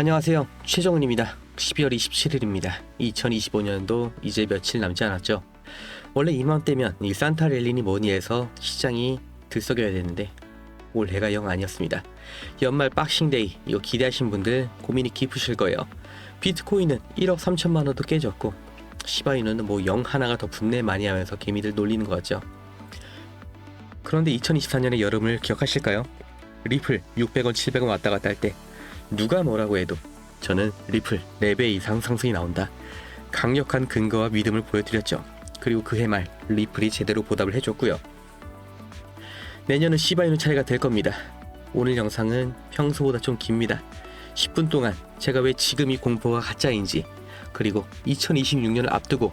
안녕하세요. 최정은입니다. 12월 27일입니다. 2025년도 이제 며칠 남지 않았죠. 원래 이맘때면 이 산타 랠리니 뭐니 해서 시장이 들썩여야 되는데 올해가 영 아니었습니다. 연말 박싱데이 이거 기대하신 분들 고민이 깊으실 거예요. 비트코인은 1억 3천만 원도 깨졌고 시바이누는 뭐 영 하나가 더 분내 많이 하면서 개미들 놀리는 거 같죠. 그런데 2024년의 여름을 기억하실까요? 리플 600원 700원 왔다 갔다 할 때 누가 뭐라고 해도 저는 리플 4배 이상 상승이 나온다. 강력한 근거와 믿음을 보여드렸죠. 그리고 그해 말 리플이 제대로 보답을 해줬고요. 내년은 시바이누 차례가 될 겁니다. 오늘 영상은 평소보다 좀 깁니다. 10분 동안 제가 왜 지금 이 공포가 가짜인지, 그리고 2026년을 앞두고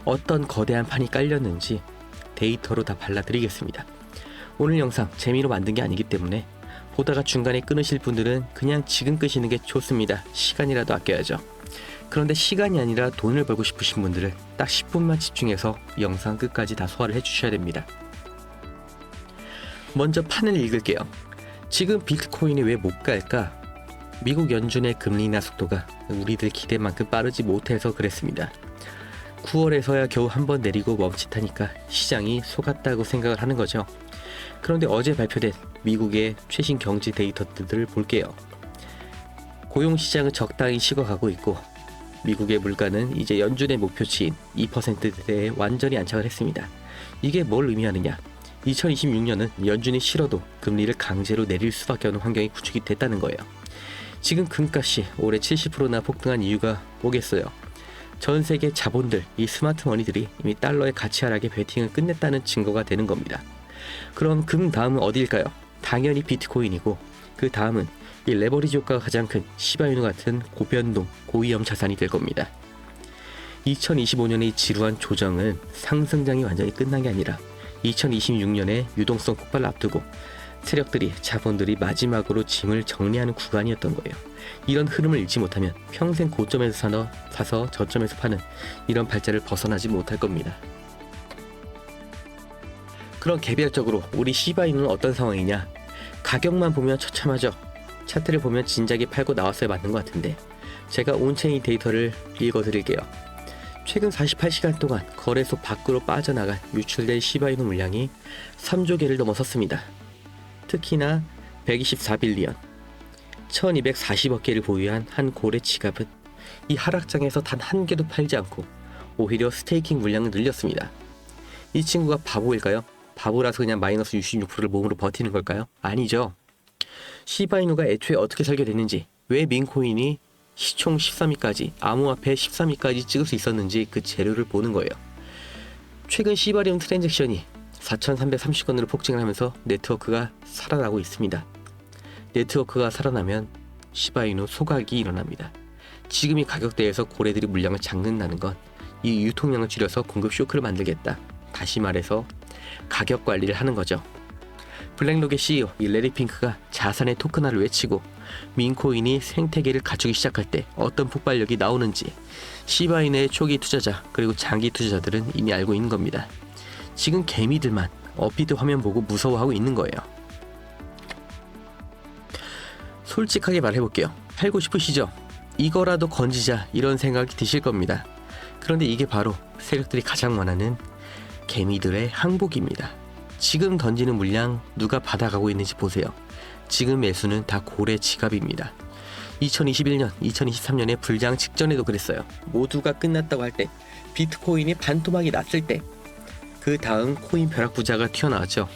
어떤 거대한 판이 깔렸는지 데이터로 다 발라드리겠습니다. 오늘 영상 재미로 만든 게 아니기 때문에 보다가 중간에 끊으실 분들은 그냥 지금 끄시는 게 좋습니다. 시간이라도 아껴야죠. 그런데 시간이 아니라 돈을 벌고 싶으신 분들은 딱 10분만 집중해서 영상 끝까지 다 소화를 해주셔야 됩니다. 먼저 판을 읽을게요. 지금 비트코인이 왜 못 갈까? 미국 연준의 금리 인하 속도가 우리들 기대만큼 빠르지 못해서 그랬습니다. 9월에서야 겨우 한 번 내리고 멈칫하니까 시장이 속았다고 생각을 하는 거죠. 그런데 어제 발표된 미국의 최신 경제 데이터들을 볼게요. 고용시장은 적당히 식어가고 있고 미국의 물가는 이제 연준의 목표치인 2%대에 완전히 안착을 했습니다. 이게 뭘 의미하느냐? 2026년은 연준이 싫어도 금리를 강제로 내릴 수밖에 없는 환경이 구축이 됐다는 거예요. 지금 금값이 올해 70%나 폭등한 이유가 뭐겠어요? 전 세계 자본들, 이 스마트머니들이 이미 달러의 가치 하락에 베팅을 끝냈다는 증거가 되는 겁니다. 그럼 금 다음은 어디일까요? 당연히 비트코인이고 그 다음은 이 레버리지 효과가 가장 큰 시바이누 같은 고변동, 고위험 자산이 될 겁니다. 2025년의 지루한 조정은 상승장이 완전히 끝난 게 아니라 2026년에 유동성 폭발을 앞두고 세력들이, 자본들이 마지막으로 짐을 정리하는 구간이었던 거예요. 이런 흐름을 잃지 못하면 평생 고점에서 사서 저점에서 파는 이런 발자를 벗어나지 못할 겁니다. 그럼 개별적으로 우리 시바이누는 어떤 상황이냐? 가격만 보면 처참하죠. 차트를 보면 진작에 팔고 나왔어야 맞는 것 같은데 제가 온체인 데이터를 읽어드릴게요. 최근 48시간 동안 거래소 밖으로 빠져나간 유출된 시바이누 물량이 3조 개를 넘어섰습니다. 특히나 124빌리언, 1240억 개를 보유한 한 고래 지갑은 이 하락장에서 단 한 개도 팔지 않고 오히려 스테이킹 물량을 늘렸습니다. 이 친구가 바보일까요? 바보라서 그냥 마이너스 66%를 몸으로 버티는 걸까요? 아니죠. 시바이누가 애초에 어떻게 설계됐는지, 왜 민코인이 시총 13위까지, 암호화폐 13위까지 찍을 수 있었는지 그 재료를 보는 거예요. 최근 시바리움 트랜잭션이 4,330건으로 폭증을 하면서 네트워크가 살아나고 있습니다. 네트워크가 살아나면 시바이누 소각이 일어납니다. 지금 이 가격대에서 고래들이 물량을 잡는다는 건 이 유통량을 줄여서 공급 쇼크를 만들겠다. 다시 말해서 가격 관리를 하는 거죠. 블랙록의 CEO 이 레리 핑크가 자산의 토큰화를 외치고 민코인이 생태계를 갖추기 시작할 때 어떤 폭발력이 나오는지 시바이누의 초기 투자자 그리고 장기 투자자들은 이미 알고 있는 겁니다. 지금 개미들만 업비트 화면 보고 무서워하고 있는 거예요. 솔직하게 말해볼게요. 팔고 싶으시죠? 이거라도 건지자 이런 생각이 드실 겁니다. 그런데 이게 바로 세력들이 가장 원하는 개미들의 항복입니다. 지금 던지는 물량 누가 받아가고 있는지 보세요. 지금 매수는 다 고래 지갑입니다. 2021년, 2023년에 불장 직전에도 그랬어요. 모두가 끝났다고 할 때, 비트코인이 반토막이 났을 때 그 다음 코인 벼락 부자가 튀어나왔죠.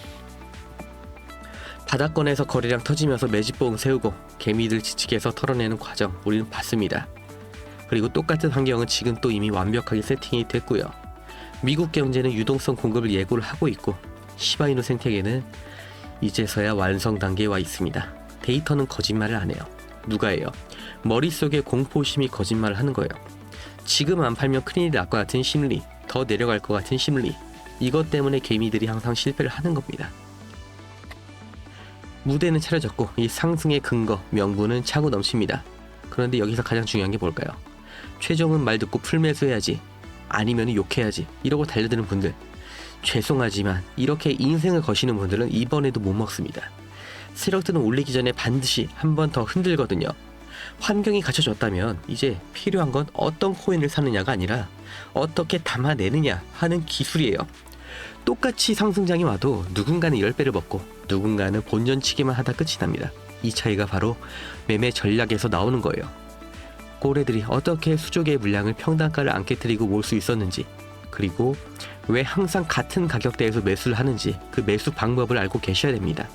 바닥권에서 거래량 터지면서 매집봉 세우고 개미들 지치게 해서 털어내는 과정 우리는 봤습니다. 그리고 똑같은 환경은 지금 또 이미 완벽하게 세팅이 됐고요. 미국 경제는 유동성 공급을 예고를 하고 있고 시바이누 생태계는 이제서야 완성 단계에 와 있습니다. 데이터는 거짓말을 안 해요. 누가 해요? 머릿속에 공포심이 거짓말을 하는 거예요. 지금 안 팔면 큰일이 날 것 같은 심리, 더 내려갈 것 같은 심리, 이것 때문에 개미들이 항상 실패를 하는 겁니다. 무대는 차려졌고 이 상승의 근거, 명분은 차고 넘칩니다. 그런데 여기서 가장 중요한 게 뭘까요? 최종은 말 듣고 풀매수해야지, 아니면 욕해야지 이러고 달려드는 분들, 죄송하지만 이렇게 인생을 거시는 분들은 이번에도 못 먹습니다. 세력들은 올리기 전에 반드시 한 번 더 흔들거든요. 환경이 갖춰졌다면 이제 필요한 건 어떤 코인을 사느냐가 아니라 어떻게 담아내느냐 하는 기술이에요. 똑같이 상승장이 와도 누군가는 10배를 먹고 누군가는 본전치기만 하다 끝이 납니다. 이 차이가 바로 매매 전략에서 나오는 거예요. 꼬레들이 어떻게 수조개의 물량을 평단가를 안 깨뜨리고 몰 수 있었는지, 그리고 왜 항상 같은 가격대에서 매수를 하는지 그 매수 방법을 알고 계셔야 됩니다.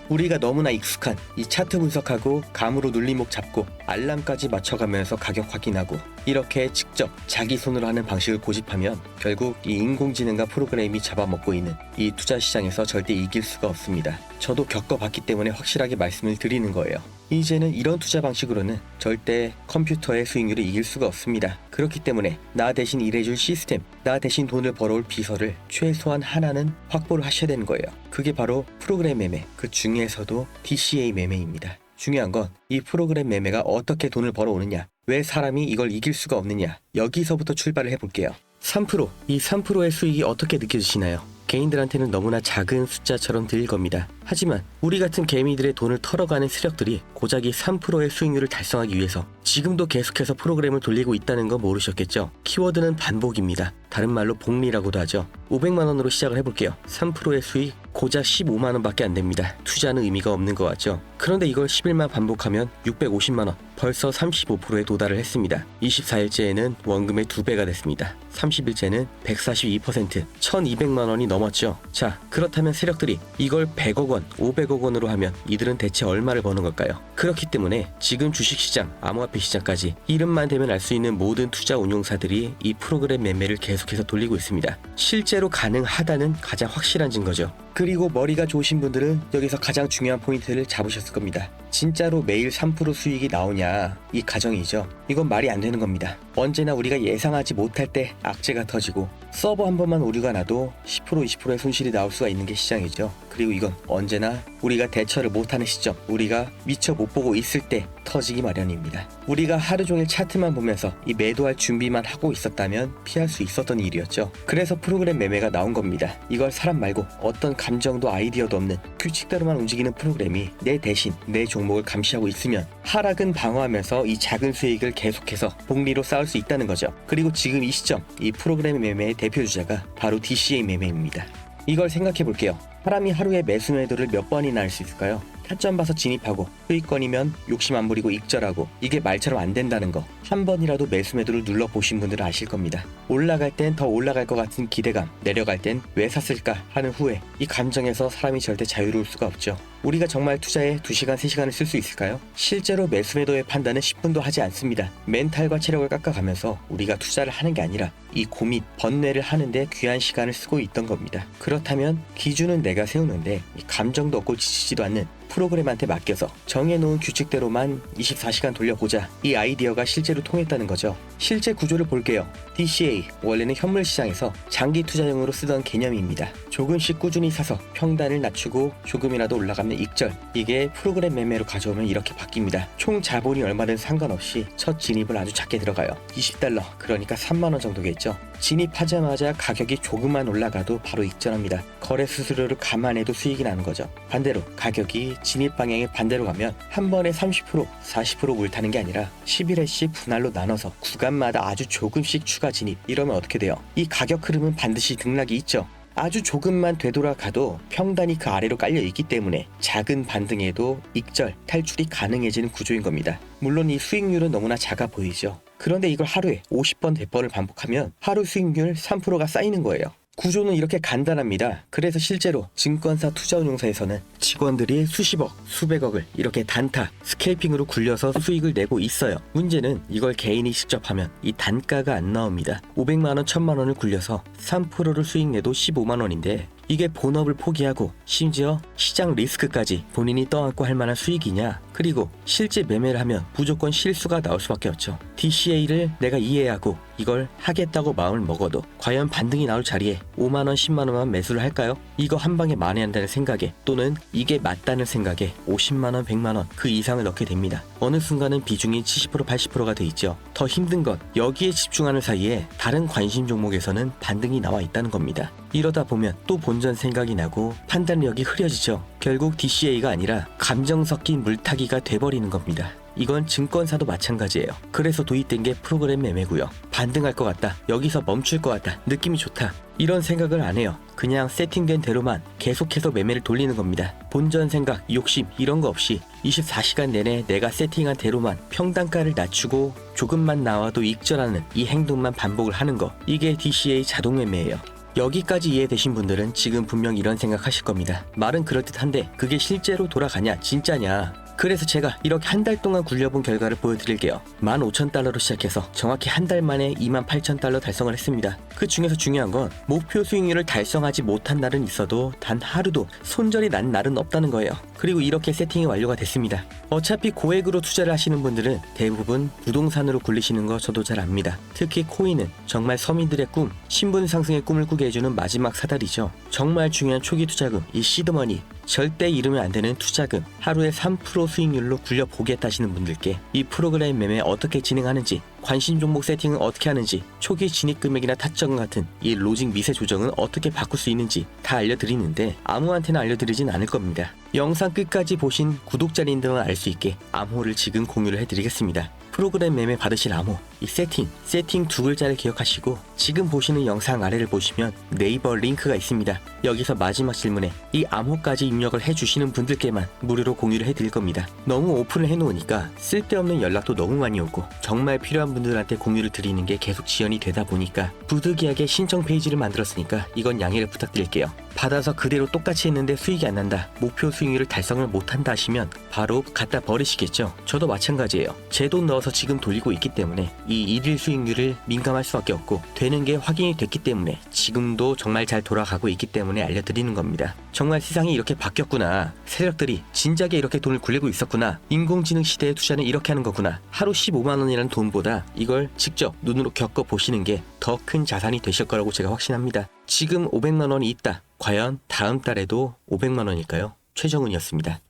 우리가 너무나 익숙한 이 차트 분석하고 감으로 눌림목 잡고 알람까지 맞춰가면서 가격 확인하고 이렇게 직접 자기 손으로 하는 방식을 고집하면 결국 이 인공지능과 프로그램이 잡아먹고 있는 이 투자 시장에서 절대 이길 수가 없습니다. 저도 겪어봤기 때문에 확실하게 말씀을 드리는 거예요. 이제는 이런 투자 방식으로는 절대 컴퓨터의 수익률을 이길 수가 없습니다. 그렇기 때문에 나 대신 일해줄 시스템, 나 대신 돈을 벌어올 비서를 최소한 하나는 확보를 하셔야 되는 거예요. 그게 바로 프로그램 매매, 그 중에서도 DCA 매매입니다. 중요한 건 이 프로그램 매매가 어떻게 돈을 벌어오느냐, 왜 사람이 이걸 이길 수가 없느냐, 여기서부터 출발을 해볼게요. 3%, 이 3%의 수익이 어떻게 느껴지시나요? 개인들한테는 너무나 작은 숫자처럼 들릴 겁니다. 하지만 우리 같은 개미들의 돈을 털어가는 세력들이 고작 이 3%의 수익률을 달성하기 위해서 지금도 계속해서 프로그램을 돌리고 있다는 거 모르셨겠죠? 키워드는 반복입니다. 다른 말로 복리라고도 하죠. 500만원으로 시작을 해볼게요. 3%의 수익 고작 15만원 밖에 안 됩니다. 투자는 의미가 없는 것 같죠? 그런데 이걸 10일만 반복하면 650만원, 벌써 35%에 도달을 했습니다. 24일째에는 원금의 2배가 됐습니다. 30일째는 142%, 1200만원이 넘었죠. 자, 그렇다면 세력들이 이걸 100억 원, 500억 원으로 하면 이들은 대체 얼마를 버는 걸까요? 그렇기 때문에 지금 주식시장, 암호화폐 시장까지 이름만 대면 알 수 있는 모든 투자 운용사들이 이 프로그램 매매를 계속해서 돌리고 있습니다. 실제로 가능하다는 가장 확실한 증거죠. 그리고 머리가 좋으신 분들은 여기서 가장 중요한 포인트를 잡으셨을 겁니다. 진짜로 매일 3% 수익이 나오냐, 이 가정이죠. 이건 말이 안 되는 겁니다. 언제나 우리가 예상하지 못할 때 악재가 터지고 서버 한 번만 오류가 나도 10% 20%의 손실이 나올 수가 있는 게 시장이죠. 그리고 이건 언제나 우리가 대처를 못하는 시점, 우리가 미처 못 보고 있을 때 터지기 마련입니다. 우리가 하루 종일 차트만 보면서 이 매도할 준비만 하고 있었다면 피할 수 있었던 일이었죠. 그래서 프로그램 매매가 나온 겁니다. 이걸 사람 말고 어떤 감정도 아이디어도 없는 규칙대로만 움직이는 프로그램이 내 대신 내 종목을 감시하고 있으면 하락은 방어하면서 이 작은 수익을 계속해서 복리로 쌓을 수 있다는 거죠. 그리고 지금 이 시점, 이 프로그램 매매의 대표 주자가 바로 DCA 매매입니다. 이걸 생각해 볼게요. 사람이 하루에 매수 매도를 몇 번이나 할 수 있을까요? 타점 봐서 진입하고 수익권이면 욕심 안 부리고 익절하고, 이게 말처럼 안 된다는 거 한 번이라도 매수 매도를 눌러보신 분들은 아실 겁니다. 올라갈 땐 더 올라갈 것 같은 기대감, 내려갈 땐 왜 샀을까 하는 후회, 이 감정에서 사람이 절대 자유로울 수가 없죠. 우리가 정말 투자에 2시간, 3시간을 쓸 수 있을까요? 실제로 매수 매도의 판단은 10분도 하지 않습니다. 멘탈과 체력을 깎아가면서 우리가 투자를 하는 게 아니라 이 고민, 번뇌를 하는데 귀한 시간을 쓰고 있던 겁니다. 그렇다면 기준은 내가 세우는데 이 감정도 없고 지치지도 않는 프로그램한테 맡겨서 정해놓은 규칙대로만 24시간 돌려보자, 이 아이디어가 실제로 통했다는 거죠. 실제 구조를 볼게요. DCA, 원래는 현물 시장에서 장기 투자용으로 쓰던 개념입니다. 조금씩 꾸준히 사서 평단을 낮추고 조금이라도 올라가면 익절, 이게 프로그램 매매로 가져오면 이렇게 바뀝니다. 총 자본이 얼마든 상관없이 첫 진입을 아주 작게 들어가요. $20, 그러니까 3만원 정도겠죠. 진입하자마자 가격이 조금만 올라가도 바로 익절합니다. 거래 수수료를 감안해도 수익이 나는 거죠. 반대로 가격이 진입 방향이 반대로 가면 한 번에 30%, 40% 물타는 게 아니라 11회씩 분할로 나눠서 구간마다 아주 조금씩 추가 진입, 이러면 어떻게 돼요? 이 가격 흐름은 반드시 등락이 있죠. 아주 조금만 되돌아가도 평단이 그 아래로 깔려 있기 때문에 작은 반등에도 익절, 탈출이 가능해지는 구조인 겁니다. 물론 이 수익률은 너무나 작아 보이죠. 그런데 이걸 하루에 50번, 100번을 반복하면 하루 수익률 3%가 쌓이는 거예요. 구조는 이렇게 간단합니다. 그래서 실제로 증권사 투자운용사에서는 직원들이 수십억, 수백억을 이렇게 단타, 스케이핑으로 굴려서 수익을 내고 있어요. 문제는 이걸 개인이 직접 하면 이 단가가 안 나옵니다. 500만원, 1000만원을 굴려서 3%를 수익 내도 15만원인데 이게 본업을 포기하고 심지어 시장 리스크까지 본인이 떠안고 할 만한 수익이냐? 그리고 실제 매매를 하면 무조건 실수가 나올 수밖에 없죠. DCA를 내가 이해하고 이걸 하겠다고 마음을 먹어도 과연 반등이 나올 자리에 5만원, 10만원만 매수를 할까요? 이거 한 방에 만회한다는 생각에, 또는 이게 맞다는 생각에 50만원, 100만원 그 이상을 넣게 됩니다. 어느 순간은 비중이 70%, 80%가 돼 있죠. 더 힘든 건 여기에 집중하는 사이에 다른 관심 종목에서는 반등이 나와 있다는 겁니다. 이러다 보면 또 본전 생각이 나고 판단력이 흐려지죠. 결국 DCA가 아니라 감정 섞인 물타기가 돼버리는 겁니다. 이건 증권사도 마찬가지예요. 그래서 도입된 게 프로그램 매매고요. 반등할 것 같다, 여기서 멈출 것 같다, 느낌이 좋다, 이런 생각을 안 해요. 그냥 세팅된 대로만 계속해서 매매를 돌리는 겁니다. 본전 생각, 욕심 이런 거 없이 24시간 내내 내가 세팅한 대로만 평단가를 낮추고 조금만 나와도 익절하는 이 행동만 반복을 하는 거, 이게 DCA 자동 매매예요. 여기까지 이해되신 분들은 지금 분명 이런 생각하실 겁니다. 말은 그럴듯한데 그게 실제로 돌아가냐, 진짜냐. 그래서 제가 이렇게 한 달 동안 굴려본 결과를 보여드릴게요. 15,000달러로 시작해서 정확히 한 달 만에 28,000달러 달성을 했습니다. 그 중에서 중요한 건 목표 수익률을 달성하지 못한 날은 있어도 단 하루도 손절이 난 날은 없다는 거예요. 그리고 이렇게 세팅이 완료가 됐습니다. 어차피 고액으로 투자를 하시는 분들은 대부분 부동산으로 굴리시는 거 저도 잘 압니다. 특히 코인은 정말 서민들의 꿈, 신분 상승의 꿈을 꾸게 해주는 마지막 사다리죠. 정말 중요한 초기 투자금, 이 시드머니, 절대 잃으면 안 되는 투자금, 하루에 3% 수익률로 굴려보겠다 하시는 분들께 이 프로그램 매매 어떻게 진행하는지, 관심 종목 세팅은 어떻게 하는지, 초기 진입 금액이나 타점 같은 이 로직 미세 조정은 어떻게 바꿀 수 있는지 다 알려드리는데 아무한테나 알려드리진 않을 겁니다. 영상 끝까지 보신 구독자님들만 알 수 있게 암호를 지금 공유를 해드리겠습니다. 프로그램 매매 받으실 암호, 이 세팅 두 글자를 기억하시고 지금 보시는 영상 아래를 보시면 네이버 링크가 있습니다. 여기서 마지막 질문에 이 암호까지 입력을 해주시는 분들께만 무료로 공유를 해드릴 겁니다. 너무 오픈을 해놓으니까 쓸데없는 연락도 너무 많이 오고 정말 필요한 분들한테 공유를 드리는 게 계속 지연이 되다 보니까 부득이하게 신청 페이지를 만들었으니까 이건 양해를 부탁드릴게요. 받아서 그대로 똑같이 했는데 수익이 안 난다, 목표 수익률을 달성을 못한다 하시면 바로 갖다 버리시겠죠. 저도 마찬가지예요. 제 돈 넣어서 지금 돌리고 있기 때문에 이 일일 수익률을 민감할 수밖에 없고 되는 게 확인이 됐기 때문에 지금도 정말 잘 돌아가고 있기 때문에 알려드리는 겁니다. 정말 세상이 이렇게 바뀌었구나, 세력들이 진작에 이렇게 돈을 굴리고 있었구나, 인공지능 시대의 투자는 이렇게 하는 거구나, 하루 15만원이라는 돈보다 이걸 직접 눈으로 겪어보시는 게 더 큰 자산이 되실 거라고 제가 확신합니다. 지금 500만원이 있다, 과연 다음 달에도 500만원일까요? 최정훈이었습니다.